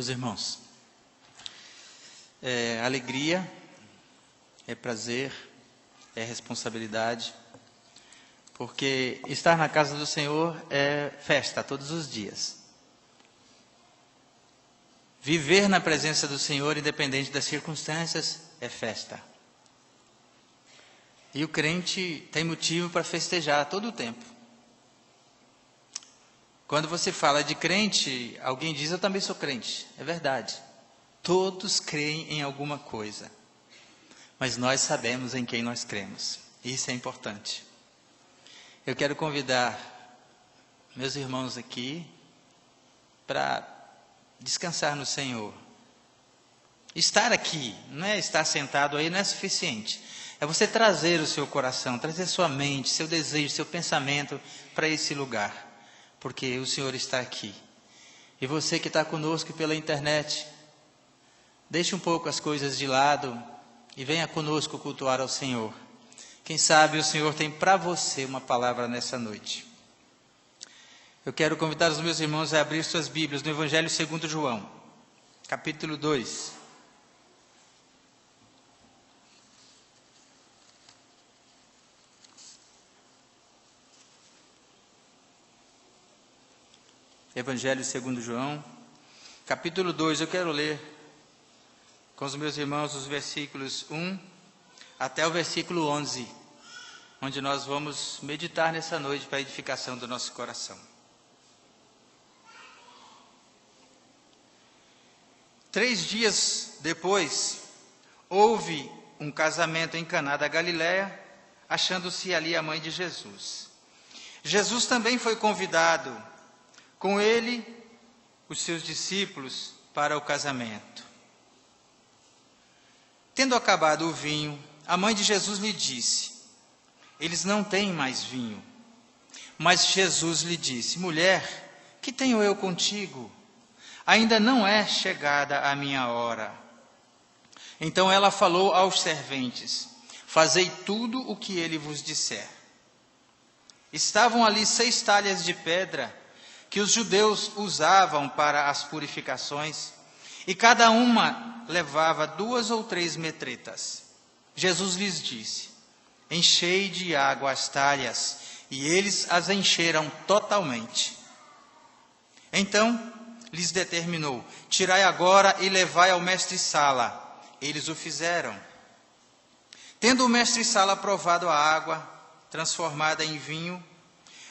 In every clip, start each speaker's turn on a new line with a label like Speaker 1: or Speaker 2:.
Speaker 1: Meus irmãos, é alegria, é prazer, é responsabilidade, porque estar na casa do Senhor é festa todos os dias. Viver na presença do Senhor, independente das circunstâncias, é festa. E o crente tem motivo para festejar todo o tempo. Quando você fala de crente, alguém diz, eu também sou crente. É verdade. Todos creem em alguma coisa. Mas nós sabemos em quem nós cremos. Isso é importante. Eu quero convidar meus irmãos aqui para descansar no Senhor. Estar aqui, não é estar sentado aí, não é suficiente. É você trazer o seu coração, trazer sua mente, seu desejo, seu pensamento para esse lugar. Porque o Senhor está aqui. E você que está conosco pela internet, deixe um pouco as coisas de lado e venha conosco cultuar ao Senhor. Quem sabe o Senhor tem para você uma palavra nessa noite. Eu quero convidar os meus irmãos a abrir suas Bíblias no Evangelho segundo João, capítulo 2. Evangelho segundo João, capítulo 2, eu quero ler com os meus irmãos os versículos 1 até o versículo 11, onde nós vamos meditar nessa noite para a edificação do nosso coração. 3 dias depois, houve um casamento em Caná da Galileia, achando-se ali a mãe de Jesus. Jesus também foi convidado, com ele, os seus discípulos, para o casamento. Tendo acabado o vinho, a mãe de Jesus lhe disse, eles não têm mais vinho. Mas Jesus lhe disse, mulher, que tenho eu contigo? Ainda não é chegada a minha hora. Então ela falou aos serventes, fazei tudo o que ele vos disser. Estavam ali 6 talhas de pedra, que os judeus usavam para as purificações, e cada uma levava 2 ou 3 metretas. Jesus lhes disse, enchei de água as talhas, e eles as encheram totalmente. Então lhes determinou, tirai agora e levai ao mestre-sala. Eles o fizeram. Tendo o mestre-sala provado a água, transformada em vinho,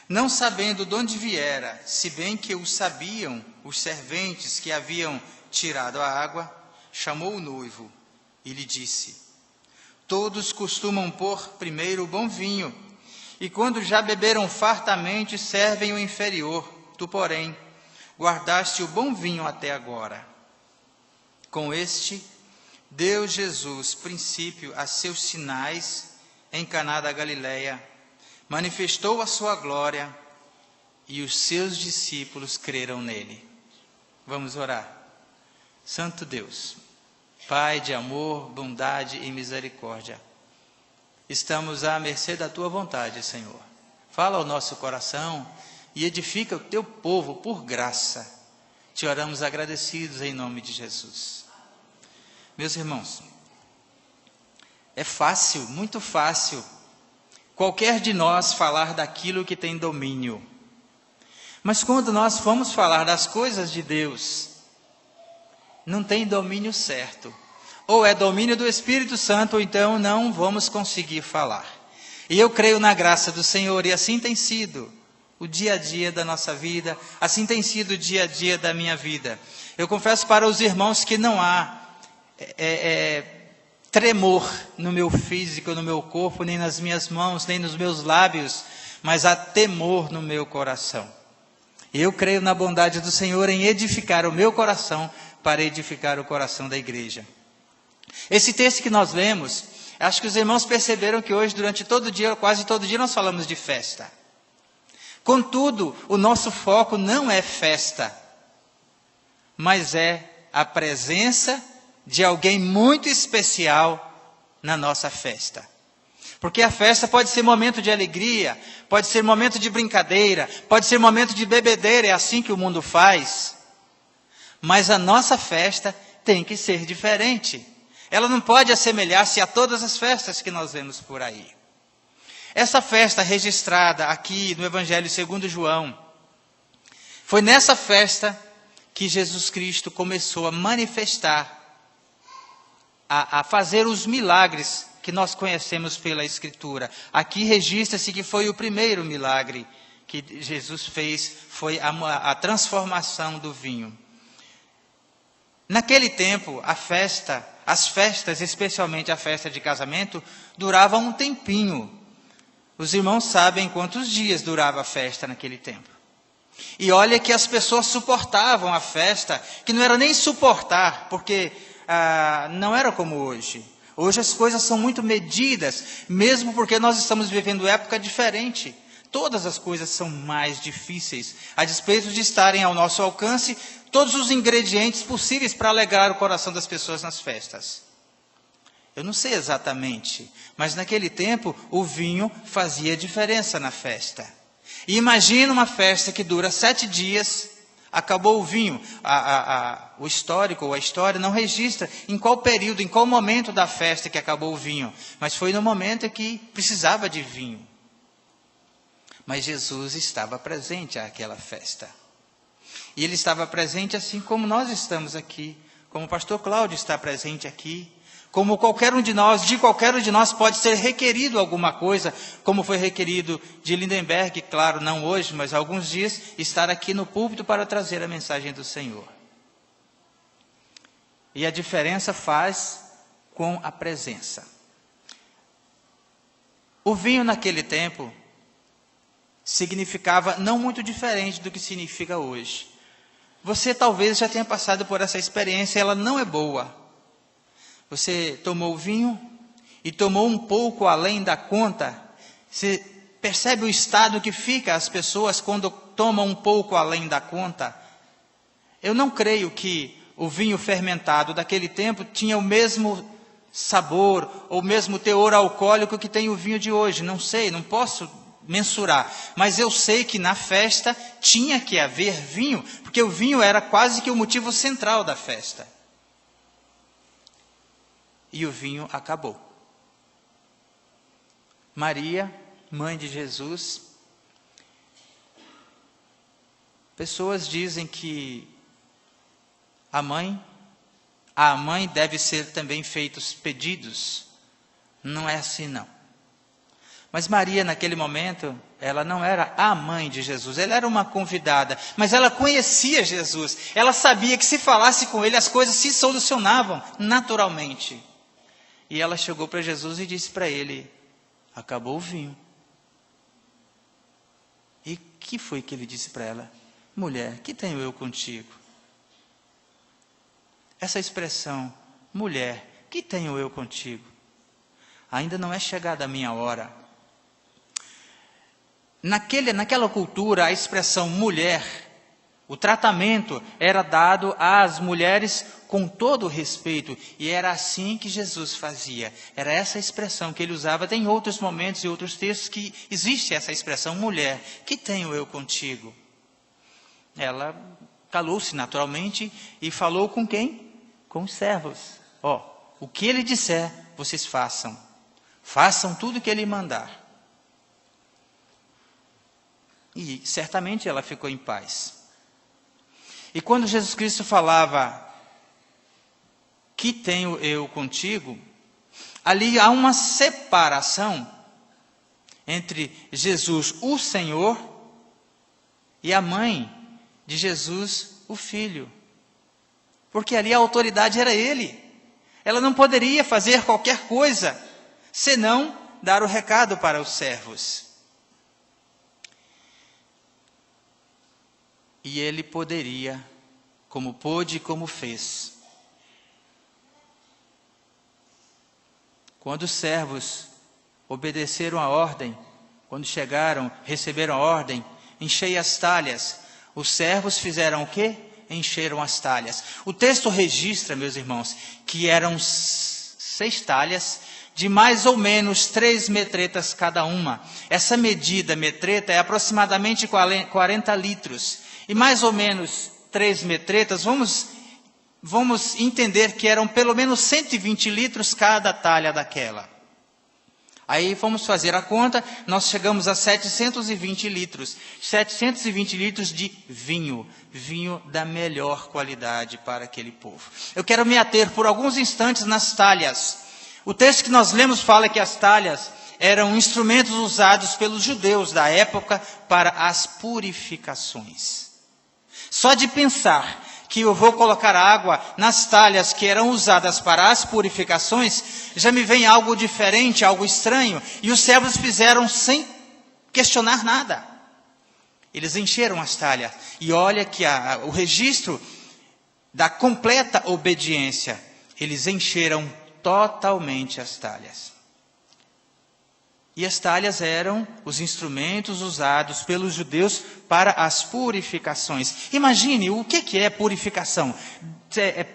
Speaker 1: não sabendo de onde viera, se bem que o sabiam os serventes que haviam tirado a água, chamou o noivo e lhe disse, todos costumam pôr primeiro o bom vinho, e quando já beberam fartamente, servem o inferior. Tu, porém, guardaste o bom vinho até agora. Com este, deu Jesus princípio a seus sinais em Caná da Galileia, manifestou a sua glória e os seus discípulos creram nele. Vamos orar. Santo Deus, Pai de amor, bondade e misericórdia, estamos à mercê da tua vontade, Senhor. Fala ao nosso coração e edifica o teu povo por graça. Te oramos agradecidos em nome de Jesus. Meus irmãos, é fácil, muito fácil, qualquer de nós falar daquilo que tem domínio. Mas quando nós formos falar das coisas de Deus, não tem domínio certo. Ou é domínio do Espírito Santo, ou então não vamos conseguir falar. E eu creio na graça do Senhor, e assim tem sido o dia a dia da nossa vida, assim tem sido o dia a dia da minha vida. Eu confesso para os irmãos que não há tremor no meu físico, no meu corpo, nem nas minhas mãos, nem nos meus lábios, mas há temor no meu coração. Eu creio na bondade do Senhor em edificar o meu coração para edificar o coração da igreja. Esse texto que nós lemos, acho que os irmãos perceberam que hoje, durante todo o dia, quase todo dia, nós falamos de festa. Contudo, o nosso foco não é festa, mas é a presença de alguém muito especial na nossa festa. Porque a festa pode ser momento de alegria, pode ser momento de brincadeira, pode ser momento de bebedeira, é assim que o mundo faz. Mas a nossa festa tem que ser diferente. Ela não pode assemelhar-se a todas as festas que nós vemos por aí. Essa festa registrada aqui no Evangelho segundo João, foi nessa festa que Jesus Cristo começou a manifestar, a fazer os milagres que nós conhecemos pela Escritura. Aqui registra-se que foi o primeiro milagre que Jesus fez, foi a transformação do vinho. Naquele tempo, as festas, especialmente a festa de casamento, duravam um tempinho. Os irmãos sabem quantos dias durava a festa naquele tempo. E olha que as pessoas suportavam a festa, que não era nem suportar, porque não era como hoje. Hoje as coisas são muito medidas, mesmo porque nós estamos vivendo época diferente. Todas as coisas são mais difíceis, a despeito de estarem ao nosso alcance todos os ingredientes possíveis para alegrar o coração das pessoas nas festas. Eu não sei exatamente, mas naquele tempo o vinho fazia diferença na festa. E imagina uma festa que dura 7 dias, acabou o vinho. O histórico ou a história não registra em qual período, em qual momento da festa que acabou o vinho, mas foi no momento em que precisava de vinho. Mas Jesus estava presente àquela festa. E Ele estava presente assim como nós estamos aqui, como o pastor Cláudio está presente aqui, como qualquer um de nós pode ser requerido alguma coisa, como foi requerido de Lindenberg, claro, não hoje, mas há alguns dias, estar aqui no púlpito para trazer a mensagem do Senhor. E a diferença faz com a presença. O vinho naquele tempo significava não muito diferente do que significa hoje. Você talvez já tenha passado por essa experiência, ela não é boa. Você tomou vinho e tomou um pouco além da conta. Você percebe o estado que fica as pessoas quando tomam um pouco além da conta? Eu não creio que o vinho fermentado daquele tempo tinha o mesmo sabor, ou o mesmo teor alcoólico que tem o vinho de hoje. Não sei, não posso mensurar, mas eu sei que na festa tinha que haver vinho, porque o vinho era quase que o motivo central da festa. E o vinho acabou. Maria, mãe de Jesus, pessoas dizem que a mãe deve ser também feitos pedidos. Não é assim não. Mas Maria, naquele momento, ela não era a mãe de Jesus, ela era uma convidada, mas ela conhecia Jesus, ela sabia que se falasse com ele, as coisas se solucionavam naturalmente. E ela chegou para Jesus e disse para ele, acabou o vinho. E que foi que ele disse para ela? Mulher, que tenho eu contigo? Essa expressão, mulher, que tenho eu contigo? Ainda não é chegada a minha hora. Naquela cultura, a expressão mulher, o tratamento era dado às mulheres com todo o respeito. E era assim que Jesus fazia. Era essa expressão que ele usava. Tem outros momentos e outros textos que existe essa expressão, mulher, que tenho eu contigo? Ela calou-se naturalmente e falou com quem? Com os servos. O que ele disser, vocês façam. Façam tudo o que ele mandar. E certamente ela ficou em paz. E quando Jesus Cristo falava, que tenho eu contigo, ali há uma separação entre Jesus, o Senhor, e a mãe de Jesus, o Filho. Porque ali a autoridade era Ele. Ela não poderia fazer qualquer coisa, senão dar o recado para os servos. E Ele poderia, como pôde e como fez. Quando os servos obedeceram a ordem, quando chegaram, receberam a ordem, enchei as talhas. Os servos fizeram o quê? Encheram as talhas. O texto registra, meus irmãos, que eram 6 talhas, de mais ou menos 3 metretas cada uma. Essa medida, metreta, é aproximadamente 40 litros. E mais ou menos 3 metretas, vamos entender que eram pelo menos 120 litros cada talha daquela. Aí fomos fazer a conta, nós chegamos a 720 litros. 720 litros de vinho da melhor qualidade para aquele povo. Eu quero me ater por alguns instantes nas talhas. O texto que nós lemos fala que as talhas eram instrumentos usados pelos judeus da época para as purificações. Só de pensar que eu vou colocar água nas talhas que eram usadas para as purificações, já me vem algo diferente, algo estranho. E os servos fizeram sem questionar nada. Eles encheram as talhas. E olha que o registro da completa obediência, eles encheram totalmente as talhas. E as talhas eram os instrumentos usados pelos judeus para as purificações. Imagine, o que é purificação?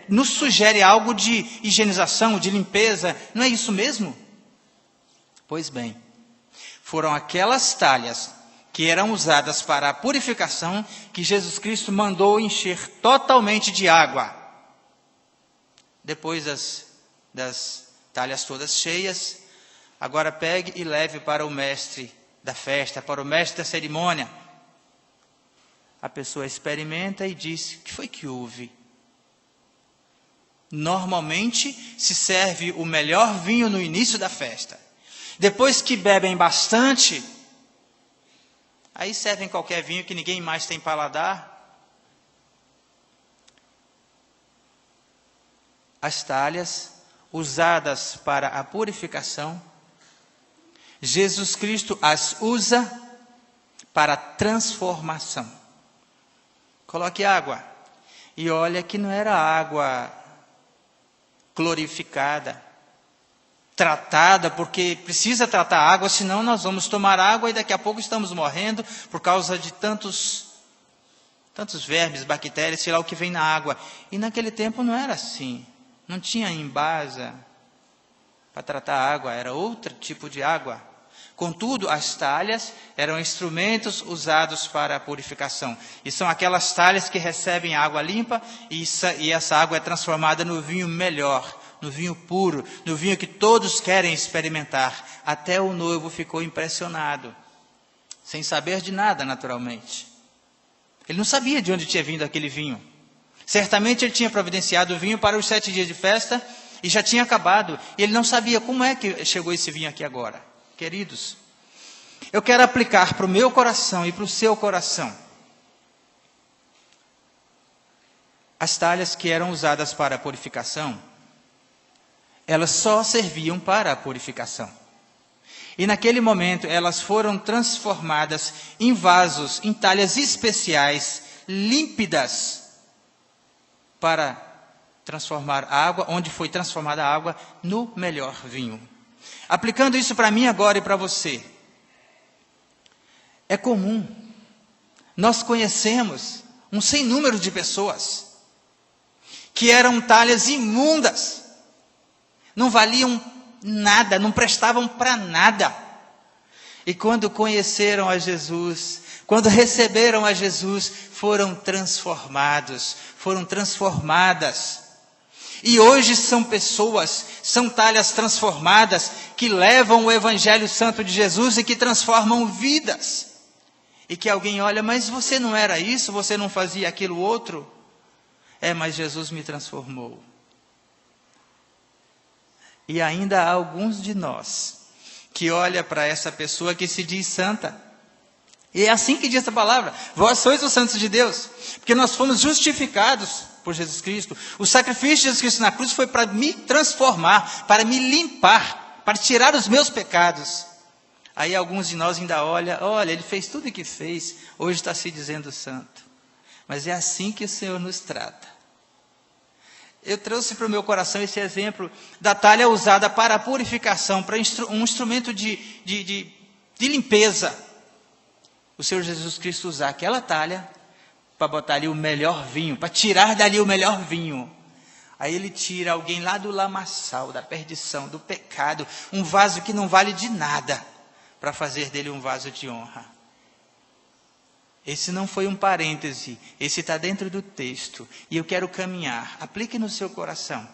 Speaker 1: Nos sugere algo de higienização, de limpeza, não é isso mesmo? Pois bem, foram aquelas talhas que eram usadas para a purificação que Jesus Cristo mandou encher totalmente de água. Depois das talhas todas cheias, agora pegue e leve para o mestre da festa, para o mestre da cerimônia. A pessoa experimenta e diz: o que foi que houve? Normalmente se serve o melhor vinho no início da festa. Depois que bebem bastante, aí servem qualquer vinho que ninguém mais tem paladar. As talhas usadas para a purificação, Jesus Cristo as usa para a transformação. Coloque água. E olha que não era água clorificada, tratada, porque precisa tratar a água, senão nós vamos tomar água e daqui a pouco estamos morrendo por causa de tantos vermes, bactérias, sei lá o que vem na água. E naquele tempo não era assim. Não tinha embasa para tratar a água, era outro tipo de água. Contudo, as talhas eram instrumentos usados para a purificação. E são aquelas talhas que recebem água limpa e essa água é transformada no vinho melhor, no vinho puro, no vinho que todos querem experimentar. Até o noivo ficou impressionado, sem saber de nada, naturalmente. Ele não sabia de onde tinha vindo aquele vinho. Certamente ele tinha providenciado o vinho para os 7 dias de festa e já tinha acabado. E ele não sabia como é que chegou esse vinho aqui agora. Queridos, eu quero aplicar para o meu coração e para o seu coração as talhas que eram usadas para a purificação. Elas só serviam para a purificação. E naquele momento elas foram transformadas em vasos, em talhas especiais, límpidas, para transformar a água, onde foi transformada a água, no melhor vinho. Aplicando isso para mim agora e para você. É comum. Nós conhecemos um sem número de pessoas que eram talhas imundas. Não valiam nada, não prestavam para nada. E quando conheceram a Jesus, quando receberam a Jesus, foram transformados, foram transformadas. E hoje são pessoas, são talhas transformadas, que levam o Evangelho Santo de Jesus e que transformam vidas. E que alguém olha, mas você não era isso, você não fazia aquilo outro? Mas Jesus me transformou. E ainda há alguns de nós que olha para essa pessoa que se diz santa. E é assim que diz a palavra: vós sois os santos de Deus, porque nós fomos justificados por Jesus Cristo. O sacrifício de Jesus Cristo na cruz foi para me transformar, para me limpar, para tirar os meus pecados. Aí alguns de nós ainda olha, ele fez tudo o que fez, hoje está se dizendo santo. Mas é assim que o Senhor nos trata. Eu trouxe para o meu coração esse exemplo da talha usada para a purificação, para um instrumento de limpeza. O Senhor Jesus Cristo usar aquela talha para botar ali o melhor vinho, para tirar dali o melhor vinho. Aí ele tira alguém lá do lamaçal, da perdição, do pecado, um vaso que não vale de nada, para fazer dele um vaso de honra. Esse não foi um parêntese, esse está dentro do texto. E eu quero caminhar. Aplique no seu coração.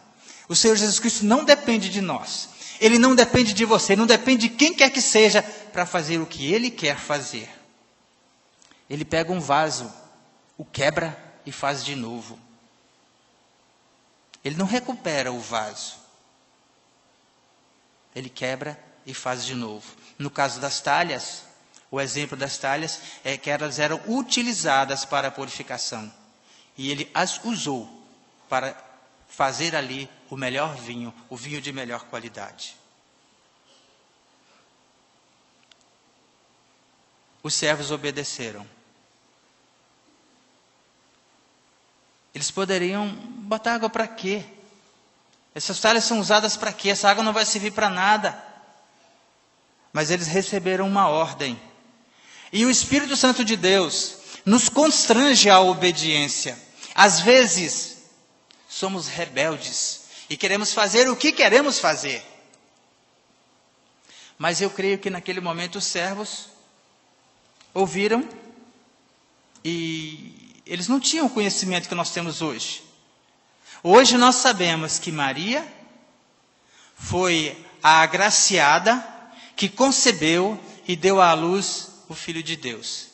Speaker 1: O Senhor Jesus Cristo não depende de nós. Ele não depende de você, não depende de quem quer que seja para fazer o que Ele quer fazer. Ele pega um vaso, o quebra e faz de novo. Ele não recupera o vaso. Ele quebra e faz de novo. No caso das talhas, o exemplo das talhas é que elas eram utilizadas para a purificação. E ele as usou para fazer ali o melhor vinho, o vinho de melhor qualidade. Os servos obedeceram. Eles poderiam botar água para quê? Essas talhas são usadas para quê? Essa água não vai servir para nada. Mas eles receberam uma ordem. E o Espírito Santo de Deus nos constrange à obediência. Às vezes, somos rebeldes e queremos fazer o que queremos fazer. Mas eu creio que naquele momento os servos ouviram e eles não tinham o conhecimento que nós temos hoje. Hoje nós sabemos que Maria foi a agraciada que concebeu e deu à luz o Filho de Deus.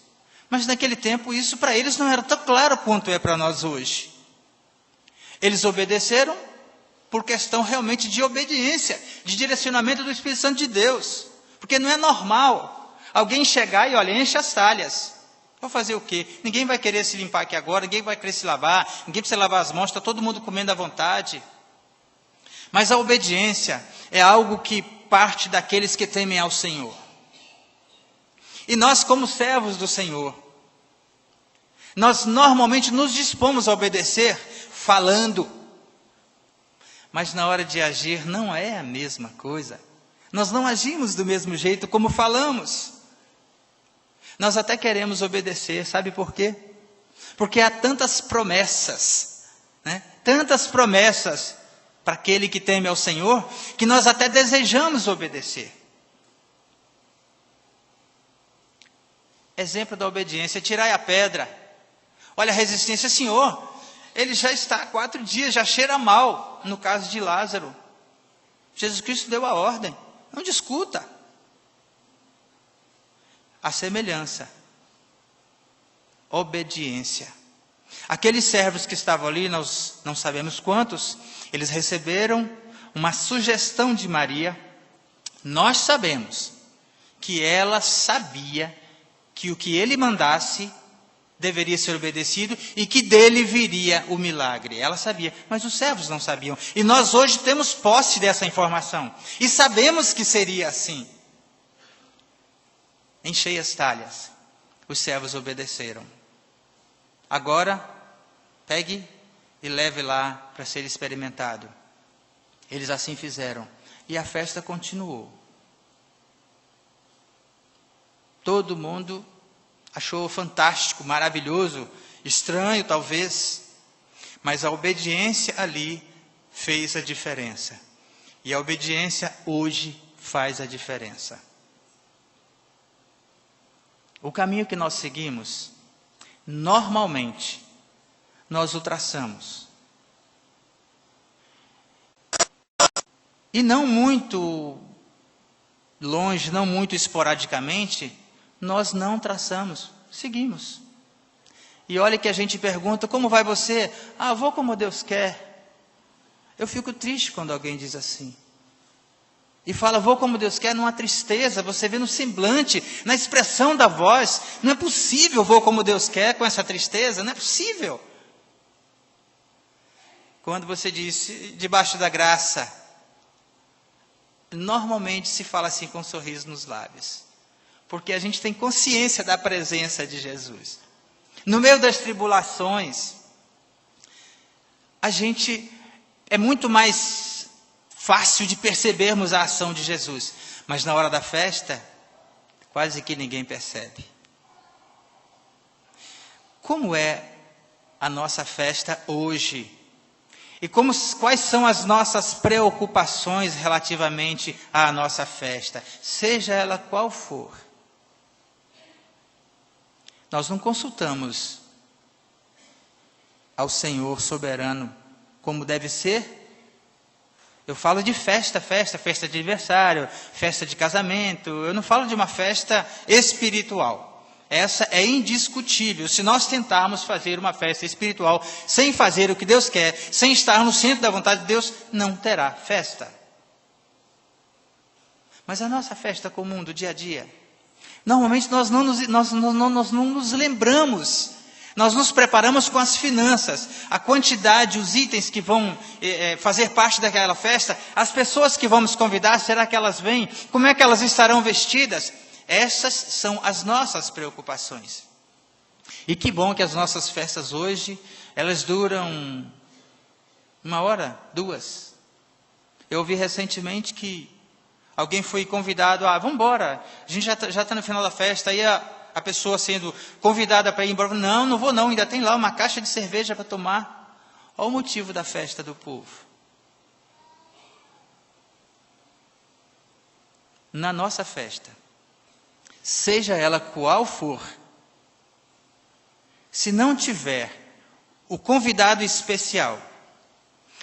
Speaker 1: Mas naquele tempo isso para eles não era tão claro quanto é para nós hoje. Eles obedeceram por questão realmente de obediência, de direcionamento do Espírito Santo de Deus. Porque não é normal alguém chegar e olha, enche as talhas. Vou fazer o quê? Ninguém vai querer se limpar aqui agora, ninguém vai querer se lavar, ninguém precisa lavar as mãos, está todo mundo comendo à vontade. Mas a obediência é algo que parte daqueles que temem ao Senhor. E nós, como servos do Senhor, nós normalmente nos dispomos a obedecer falando. Mas na hora de agir não é a mesma coisa. Nós não agimos do mesmo jeito como falamos. Nós até queremos obedecer, sabe por quê? Porque há tantas promessas, né? Tantas promessas para aquele que teme ao Senhor, que nós até desejamos obedecer. Exemplo da obediência, tirai a pedra. Olha a resistência, Senhor, ele já está há 4 dias, já cheira mal, no caso de Lázaro. Jesus Cristo deu a ordem, não discuta. A semelhança, obediência. Aqueles servos que estavam ali, nós não sabemos quantos, eles receberam uma sugestão de Maria. Nós sabemos que ela sabia que o que ele mandasse deveria ser obedecido e que dele viria o milagre. Ela sabia, mas os servos não sabiam. E nós hoje temos posse dessa informação. E sabemos que seria assim. Enchei as talhas. Os servos obedeceram. Agora, pegue e leve lá para ser experimentado. Eles assim fizeram. E a festa continuou. Todo mundo achou fantástico, maravilhoso, estranho talvez. Mas a obediência ali fez a diferença. E a obediência hoje faz a diferença. O caminho que nós seguimos, normalmente, nós o traçamos. E não muito longe, não muito esporadicamente, nós não traçamos, seguimos. E olha que a gente pergunta, como vai você? Ah, vou como Deus quer. Eu fico triste quando alguém diz assim. E fala, vou como Deus quer, numa tristeza, você vê no semblante, na expressão da voz. Não é possível, vou como Deus quer, com essa tristeza, não é possível. Quando você diz, debaixo da graça, normalmente se fala assim com um sorriso nos lábios. Porque a gente tem consciência da presença de Jesus. No meio das tribulações, a gente é muito mais fácil de percebermos a ação de Jesus. Mas na hora da festa, quase que ninguém percebe. Como é a nossa festa hoje? E quais são as nossas preocupações relativamente à nossa festa? Seja ela qual for. Nós não consultamos ao Senhor soberano como deve ser. Eu falo de festa de aniversário, festa de casamento. Eu não falo de uma festa espiritual. Essa é indiscutível. Se nós tentarmos fazer uma festa espiritual sem fazer o que Deus quer, sem estar no centro da vontade de Deus, não terá festa. Mas a nossa festa comum do dia a dia, normalmente nós não nos lembramos. Nós nos preparamos com as finanças, a quantidade, os itens que vão fazer parte daquela festa, as pessoas que vamos convidar, será que elas vêm? Como é que elas estarão vestidas? Essas são as nossas preocupações. E que bom que as nossas festas hoje, elas duram 1 hora, 2. Eu ouvi recentemente que alguém foi convidado, vamos embora, a gente já está no final da festa, aí a pessoa sendo convidada para ir embora, não vou não, ainda tem lá uma caixa de cerveja para tomar. Olha o motivo da festa do povo. Na nossa festa, seja ela qual for, se não tiver o convidado especial,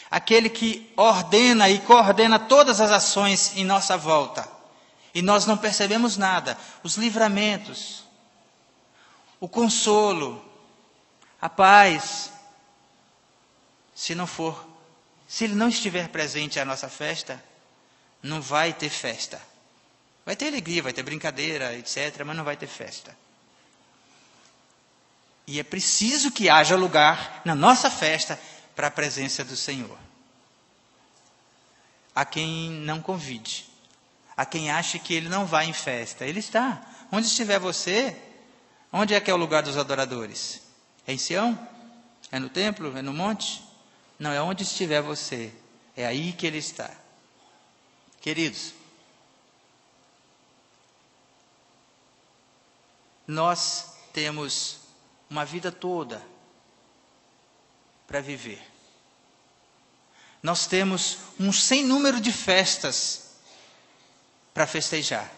Speaker 1: aquele que ordena e coordena todas as ações em nossa volta, e nós não percebemos nada, os livramentos, o consolo, a paz, se ele não estiver presente à nossa festa, não vai ter festa. Vai ter alegria, vai ter brincadeira, etc., mas não vai ter festa. E é preciso que haja lugar na nossa festa para a presença do Senhor. A quem não convide, a quem ache que ele não vai em festa, ele está. Onde estiver você, onde é que é o lugar dos adoradores? É em Sião? É no templo? É no monte? Não, é onde estiver você. É aí que ele está. Queridos, nós temos uma vida toda para viver. Nós temos um sem número de festas para festejar.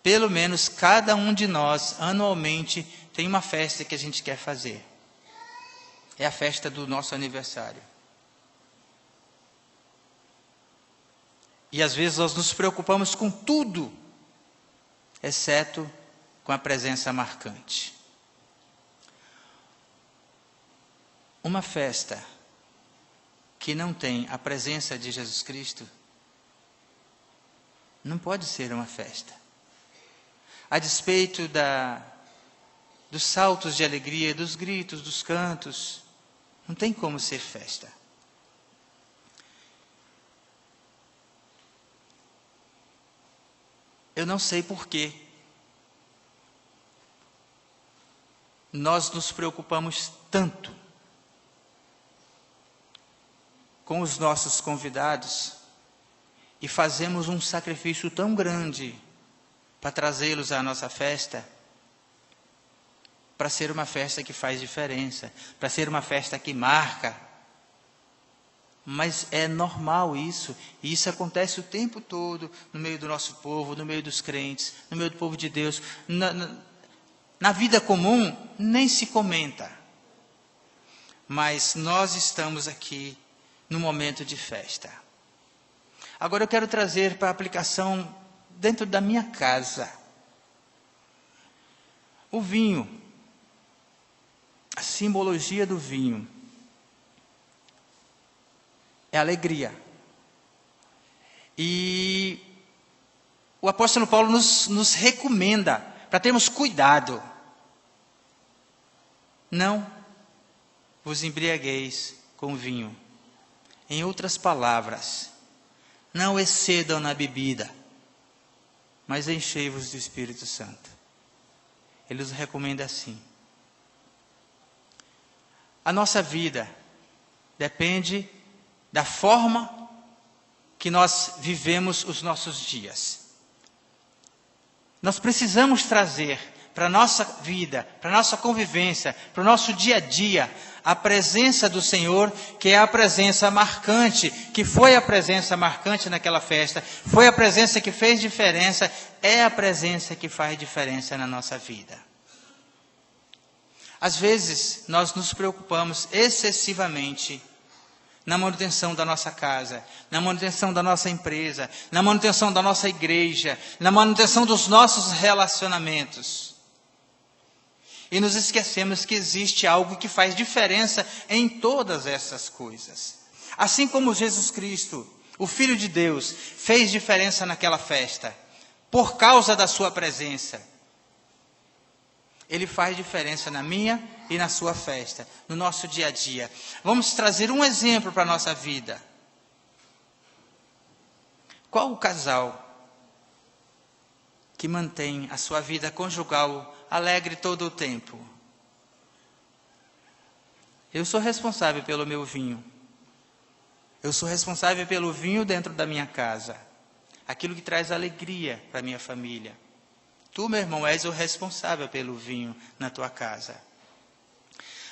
Speaker 1: Pelo menos cada um de nós, anualmente, tem uma festa que a gente quer fazer. É a festa do nosso aniversário. E às vezes nós nos preocupamos com tudo, exceto com a presença marcante. Uma festa que não tem a presença de Jesus Cristo não pode ser uma festa. A despeito dos saltos de alegria, dos gritos, dos cantos, não tem como ser festa. Eu não sei porquê. Nós nos preocupamos tanto com os nossos convidados e fazemos um sacrifício tão grande para trazê-los à nossa festa, para ser uma festa que faz diferença, para ser uma festa que marca. Mas é normal isso, e isso acontece o tempo todo no meio do nosso povo, no meio dos crentes, no meio do povo de Deus. Na vida comum, nem se comenta. Mas nós estamos aqui no momento de festa. Agora eu quero trazer para aplicação dentro da minha casa. O vinho, a simbologia do vinho, é alegria. E o apóstolo Paulo nos recomenda para termos cuidado. Não vos embriagueis com vinho. Em outras palavras, não excedam na bebida, mas enchei-vos do Espírito Santo. Ele nos recomenda assim. A nossa vida depende da forma que nós vivemos os nossos dias. Nós precisamos trazer para a nossa vida, para a nossa convivência, para o nosso dia a dia, a presença do Senhor, que é a presença marcante, que foi a presença marcante naquela festa, foi a presença que fez diferença, é a presença que faz diferença na nossa vida. Às vezes, nós nos preocupamos excessivamente na manutenção da nossa casa, na manutenção da nossa empresa, na manutenção da nossa igreja, na manutenção dos nossos relacionamentos. E nos esquecemos que existe algo que faz diferença em todas essas coisas. Assim como Jesus Cristo, o Filho de Deus, fez diferença naquela festa, por causa da sua presença. Ele faz diferença na minha e na sua festa, no nosso dia a dia. Vamos trazer um exemplo para a nossa vida. Qual o casal que mantém a sua vida conjugal alegre todo o tempo? Eu sou responsável pelo meu vinho. Eu sou responsável pelo vinho dentro da minha casa. Aquilo que traz alegria para a minha família. Tu, meu irmão, és o responsável pelo vinho na tua casa.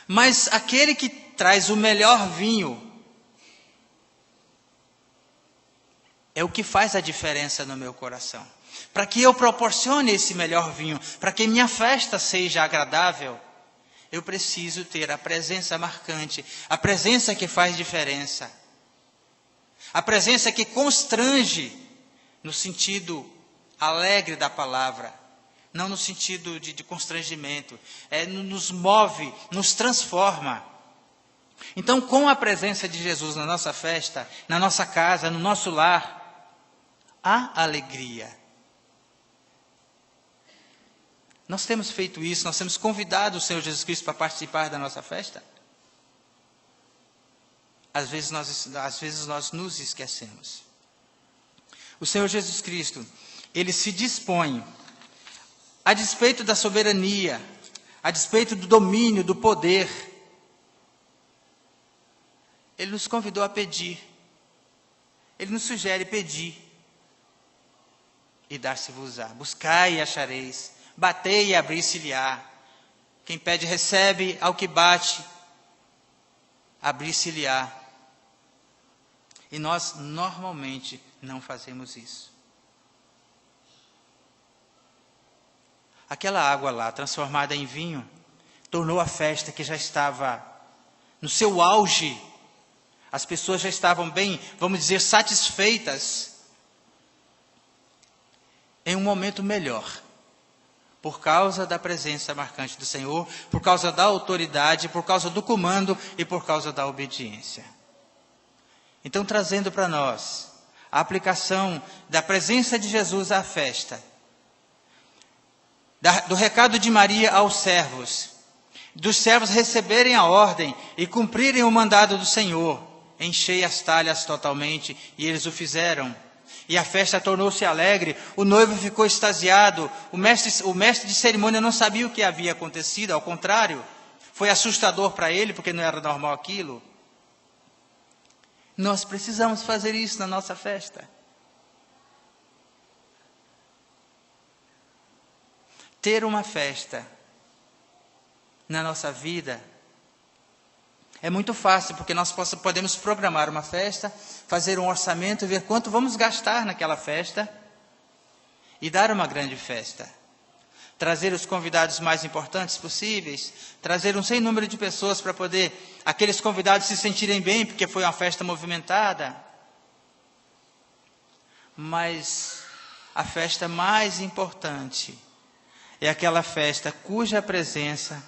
Speaker 1: Mas aquele que traz o melhor vinho é o que faz a diferença no meu coração. Para que eu proporcione esse melhor vinho, para que minha festa seja agradável, eu preciso ter a presença marcante, a presença que faz diferença. A presença que constrange no sentido alegre da palavra. Não no sentido de constrangimento, nos move, nos transforma. Então, com a presença de Jesus na nossa festa, na nossa casa, no nosso lar, há alegria. Nós temos feito isso, nós temos convidado o Senhor Jesus Cristo para participar da nossa festa? Às vezes nós nos esquecemos. O Senhor Jesus Cristo, Ele se dispõe, a despeito da soberania, a despeito do domínio, do poder, Ele nos convidou a pedir. Ele nos sugere pedir. E dar-se-vos-á. Buscai e achareis. Batei e abrir-se-lhe-á. Quem pede recebe, ao que bate, abrir-se-lhe-á. E nós normalmente não fazemos isso. Aquela água lá, transformada em vinho, tornou a festa que já estava no seu auge. As pessoas já estavam bem, vamos dizer, satisfeitas, em um momento melhor. Por causa da presença marcante do Senhor, por causa da autoridade, por causa do comando e por causa da obediência. Então, trazendo para nós a aplicação da presença de Jesus à festa, do recado de Maria aos servos, dos servos receberem a ordem e cumprirem o mandado do Senhor, enchei as talhas totalmente, e eles o fizeram. E a festa tornou-se alegre, o noivo ficou extasiado, o mestre de cerimônia não sabia o que havia acontecido, ao contrário, foi assustador para ele, porque não era normal aquilo. Nós precisamos fazer isso na nossa festa. Ter uma festa na nossa vida é muito fácil, porque nós podemos programar uma festa, fazer um orçamento, ver quanto vamos gastar naquela festa e dar uma grande festa. Trazer os convidados mais importantes possíveis, trazer um sem número de pessoas para poder aqueles convidados se sentirem bem, porque foi uma festa movimentada. Mas a festa mais importante é aquela festa cuja presença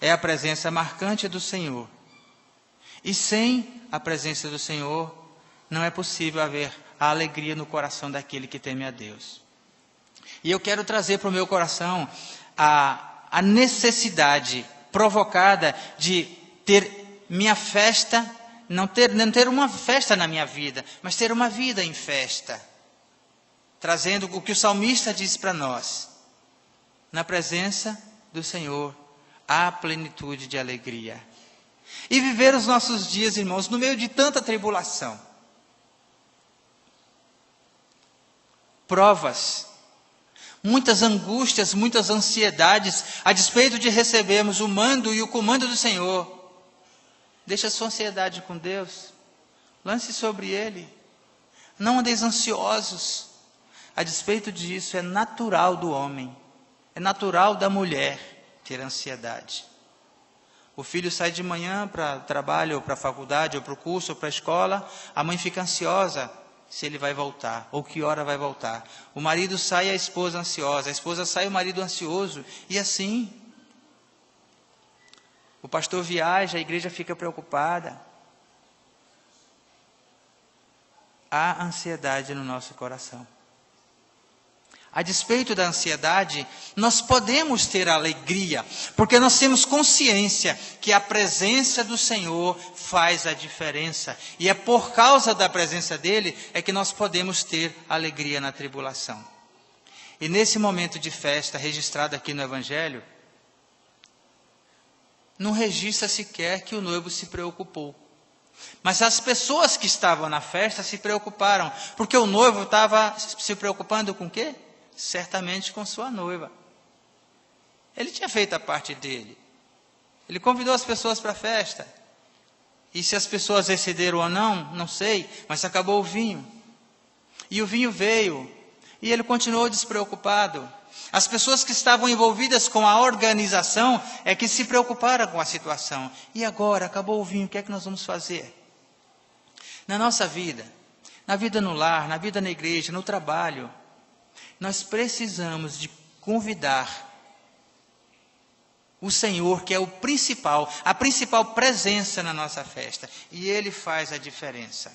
Speaker 1: é a presença marcante do Senhor. E sem a presença do Senhor, não é possível haver a alegria no coração daquele que teme a Deus. E eu quero trazer para o meu coração a necessidade provocada de ter minha festa, não ter uma festa na minha vida, mas ter uma vida em festa. Trazendo o que o salmista diz para nós. Na presença do Senhor, há plenitude de alegria. E viver os nossos dias, irmãos, no meio de tanta tribulação. Provas, muitas angústias, muitas ansiedades, a despeito de recebermos o mando e o comando do Senhor. Deixa a sua ansiedade com Deus, lance sobre Ele. Não andeis ansiosos. A despeito disso, é natural do homem. É natural da mulher ter ansiedade. O filho sai de manhã para o trabalho, ou para a faculdade, ou para o curso, ou para a escola. A mãe fica ansiosa se ele vai voltar, ou que hora vai voltar. O marido sai e a esposa ansiosa. A esposa sai e o marido ansioso. E assim, o pastor viaja, a igreja fica preocupada. Há ansiedade no nosso coração. A despeito da ansiedade, nós podemos ter alegria, porque nós temos consciência que a presença do Senhor faz a diferença. E é por causa da presença dEle é que nós podemos ter alegria na tribulação. E nesse momento de festa registrado aqui no Evangelho, não registra sequer que o noivo se preocupou. Mas as pessoas que estavam na festa se preocuparam, porque o noivo estava se preocupando com o quê? Certamente com sua noiva. Ele tinha feito a parte dele. Ele convidou as pessoas para a festa. E se as pessoas excederam ou não, não sei, mas acabou o vinho. E o vinho veio, e ele continuou despreocupado. As pessoas que estavam envolvidas com a organização é que se preocuparam com a situação. E agora, acabou o vinho, o que é que nós vamos fazer? Na nossa vida, na vida no lar, na vida na igreja, no trabalho, nós precisamos de convidar o Senhor, que é o principal, a principal presença na nossa festa. E Ele faz a diferença.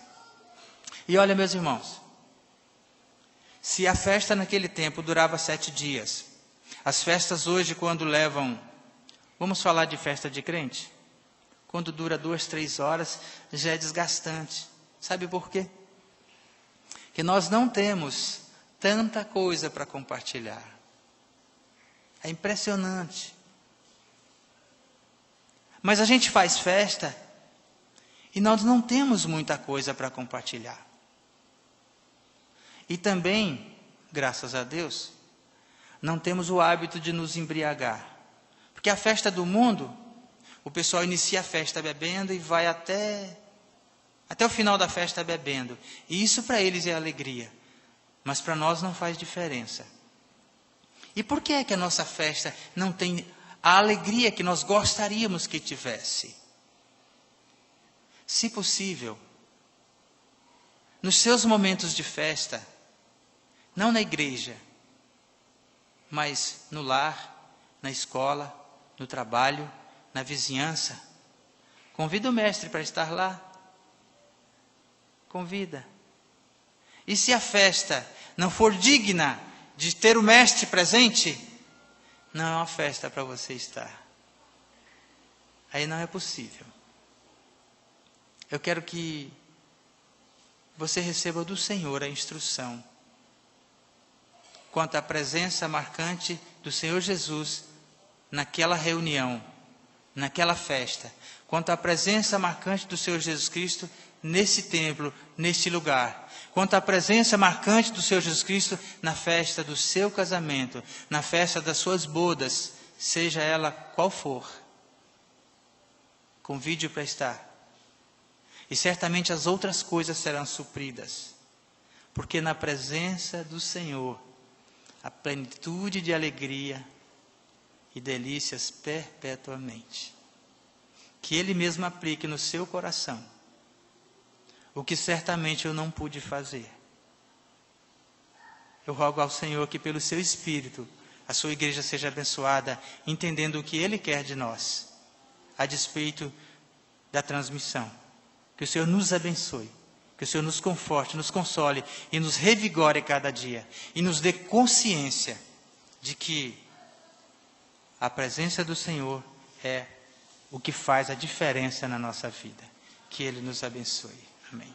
Speaker 1: E olha, meus irmãos, se a festa naquele tempo durava 7 dias, as festas hoje, quando levam, vamos falar de festa de crente? Quando dura 2, 3 horas, já é desgastante. Sabe por quê? Que nós não temos tanta coisa para compartilhar. É impressionante. Mas a gente faz festa e nós não temos muita coisa para compartilhar. E também, graças a Deus, não temos o hábito de nos embriagar. Porque a festa do mundo, o pessoal inicia a festa bebendo e vai até o final da festa bebendo. E isso para eles é alegria. Mas para nós não faz diferença. E por que é que a nossa festa não tem a alegria que nós gostaríamos que tivesse? Se possível, nos seus momentos de festa, não na igreja, mas no lar, na escola, no trabalho, na vizinhança, convida o mestre para estar lá. Convida. E se a festa não for digna de ter o mestre presente, não é uma festa para você estar. Aí não é possível. Eu quero que você receba do Senhor a instrução quanto à presença marcante do Senhor Jesus naquela reunião, naquela festa, quanto à presença marcante do Senhor Jesus Cristo nesse templo, neste lugar, quanto à presença marcante do Senhor Jesus Cristo na festa do seu casamento, na festa das suas bodas, seja ela qual for. Convide-o para estar. E certamente as outras coisas serão supridas, porque na presença do Senhor, a plenitude de alegria e delícias perpetuamente. Que Ele mesmo aplique no seu coração o que certamente eu não pude fazer. Eu rogo ao Senhor que pelo seu Espírito a sua igreja seja abençoada, entendendo o que Ele quer de nós, a despeito da transmissão. Que o Senhor nos abençoe, que o Senhor nos conforte, nos console e nos revigore cada dia. E nos dê consciência de que a presença do Senhor é o que faz a diferença na nossa vida. Que Ele nos abençoe. Amém.